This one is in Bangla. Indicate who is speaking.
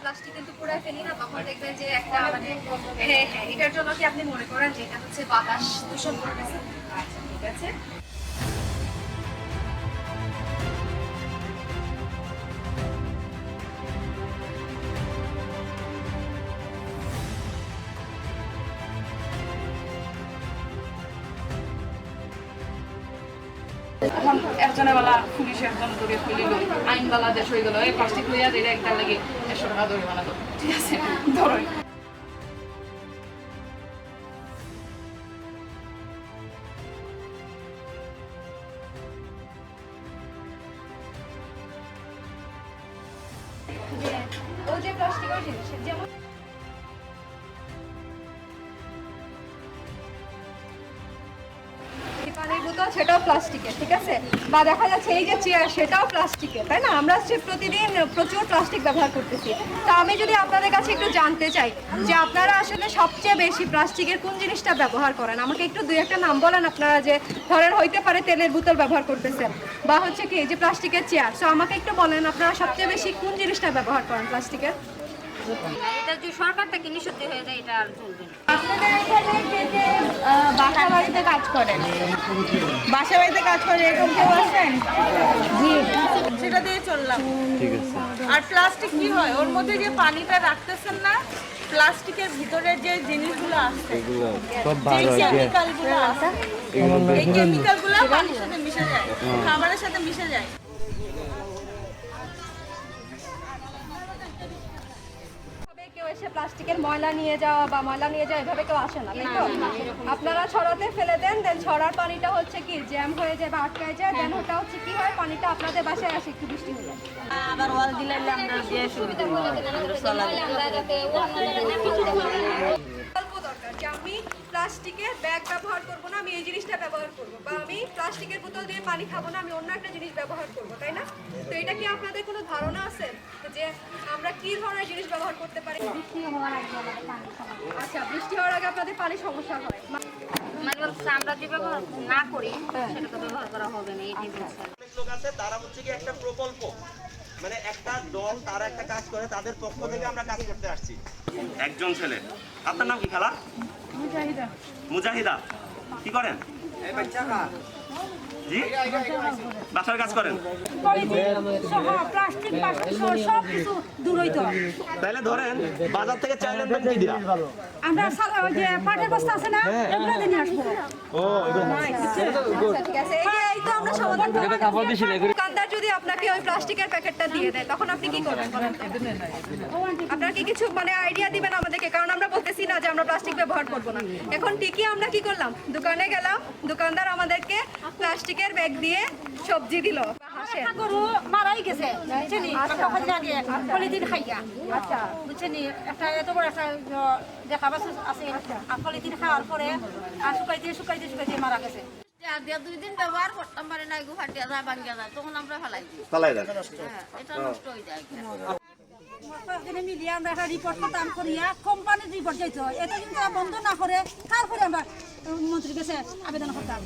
Speaker 1: প্লাস্টিক কিন্তু পুরাই ফেলি না, তখন দেখবেন যে একটা মানে হ্যাঁ হ্যাঁ, এটার জন্য কি আপনি মনে করেন যে এটা হচ্ছে বাতাস দূষণ করতেছে? আচ্ছা ঠিক আছে।
Speaker 2: এখন একজনের বেলা পুলিশ একজন ধরে ফেলিল, আইনবালা দেশ হয়ে গেল, এই প্লাস্টিক লইয়া দিলে একটা লাগে 100 টাকা ধরে বানাতো। ঠিক আছে, ধরো
Speaker 1: ও যে প্লাস্টিকের জিনিস যেমন পানির বোতল সেটাও প্লাস্টিকের, ঠিক আছে, বা দেখা যাচ্ছে এই যে চেয়ার সেটাও প্লাস্টিকের, তাই না? আমরা প্রতিদিন প্রচুর প্লাস্টিক ব্যবহার করতেছি। তো আমি যদি আপনাদের কাছে একটু জানতে চাই যে আপনারা আসলে সবচেয়ে বেশি প্লাস্টিকের কোন জিনিসটা ব্যবহার করেন, আমাকে একটু দুই একটা নাম বলেন। আপনারা যে ধরেন হইতে পারে তেলের বোতল ব্যবহার করতেছেন বা হচ্ছে কি যে প্লাস্টিকের চেয়ার, তো আমাকে একটু বলেন আপনারা সবচেয়ে বেশি কোন জিনিসটা ব্যবহার করেন প্লাস্টিকের?
Speaker 3: এটা যদি সরকার থেকে নিষিদ্ধ হয়ে যায় এটা আর চলবে না।
Speaker 4: আপনাদের এখানে কে বাসা বাড়িতে কাজ করেন, বাসা বাড়িতে কাজ করে এরকম কেউ আছেন? জি, সেটা দিয়ে চললাম। ঠিক আছে। আর প্লাস্টিক কি হয়, ওর মধ্যে যে পানিটা রাখতেছেন না, প্লাস্টিকের ভিতরে যে জিনিসগুলো আছে,
Speaker 5: সব বার
Speaker 4: যে
Speaker 5: হয়
Speaker 4: কেমিক্যালগুলো আছে, এই কেমিক্যালগুলো পানির সাথে মিশে যায়, খাবারের সাথে মিশে যায়।
Speaker 1: কেউ এসে প্লাস্টিকের ময়লা নিয়ে যাওয়া বা ময়লা নিয়ে যাওয়া এভাবে কেউ আসে না, তাই তো? আপনারা ছড়াতে ফেলে দেন, দেন ছড়ার পানিটা হচ্ছে কি জ্যাম হয়ে যায় বা আটকায় যায়, দেন ওটা হচ্ছে কি হয়, পানিটা আপনাদের বাসায় আসে একটু বৃষ্টি হলে।
Speaker 3: আবার ওয়াল দিলে আমরা যে সুবিধা
Speaker 1: অল্প দরকার যে আমি প্লাস্টিকের ব্যাগ ব্যবহার করবো না, আমি এই জিনিসটা ব্যবহার করবো, বা আমি প্লাস্টিকের বোতল দিয়ে পানি খাবো না, আমি অন্য একটা জিনিস ব্যবহার করবো, তাই না? তো এটা কি আপনাদের কোনো ধারণা আছে যে আমরা কি ধরনের জিনিস ব্যবহার করতে পারি? আচ্ছা, বৃষ্টি হওয়ার আগে আপনাদের পানি সমস্যা হয়?
Speaker 3: মানে বলছে আমরা যে ব্যবহার না করি সেটা তো ব্যবহার করা হবে না, এই বলছে।
Speaker 6: অনেক লোক আছে তারা হচ্ছে কি একটা প্রকল্প, মানে একটা দল তারা একটা কাজ করে, তাদের পক্ষ থেকে আমরা কাজ করতে আসছি। একজন ছেলে, আপনার নাম কি খালা? মুজাহিদা। মুজাহিদা কি করেন? জি, বাসার কাজ করেন। তাহলে ধরেন বাজার থেকে চাইল আনবেন কি দিয়া?
Speaker 4: আমরা ওই যে পাটের বস্তা আছে না, এগুলো দিয়ে নিয়ে আসবো।
Speaker 1: ঠিক আছে, এই তো আমরা সমাধান করব। দোকানদার যদি আপনাকে ওই প্লাস্টিকের প্যাকেটটা দিয়ে দেয় তখন আপনি কি করবেন বলেন তো? আপনার কি কিছু মানে আইডিয়া দিবেন আমাদেরকে? কারণ আমরা বলতেছি না যে আমরা প্লাস্টিক ব্যবহার করব না। এখন ঠিকই আমরা কি করলাম, দোকানে গেলাম, দোকানদার আমাদেরকে প্লাস্টিকের ব্যাগ দিয়ে সবজি দিল। হাসেন,
Speaker 4: গরু মারাই গেছে, বুঝছেনি? আগে পলিথিন খাইয়া।
Speaker 1: আচ্ছা
Speaker 4: বুঝছেনি? একটা এত বড় একটা দেখা বাস আছে, আর পলিথিন খাওয়ার পরে আর শুকাইতে শুকাইতে শুকাইতে মারা গেছে।
Speaker 3: দিয়ে 2 দিন ব্যবহার করতাম পারে না, এগু ফাটিয়া যায়, ভাঙিয়া যায়, তখন আমরা ফেলাই দিই। এটা নষ্ট হয়ে যায়।
Speaker 4: মিলিয়ে আমরা একটা রিপোর্ট করতাম করিয়া কোম্পানির রিপোর্ট যাইতে হয়, এটা কিন্তু বন্ধ না করে তারপরে আমরা মন্ত্রীর কাছে আবেদন করতাম।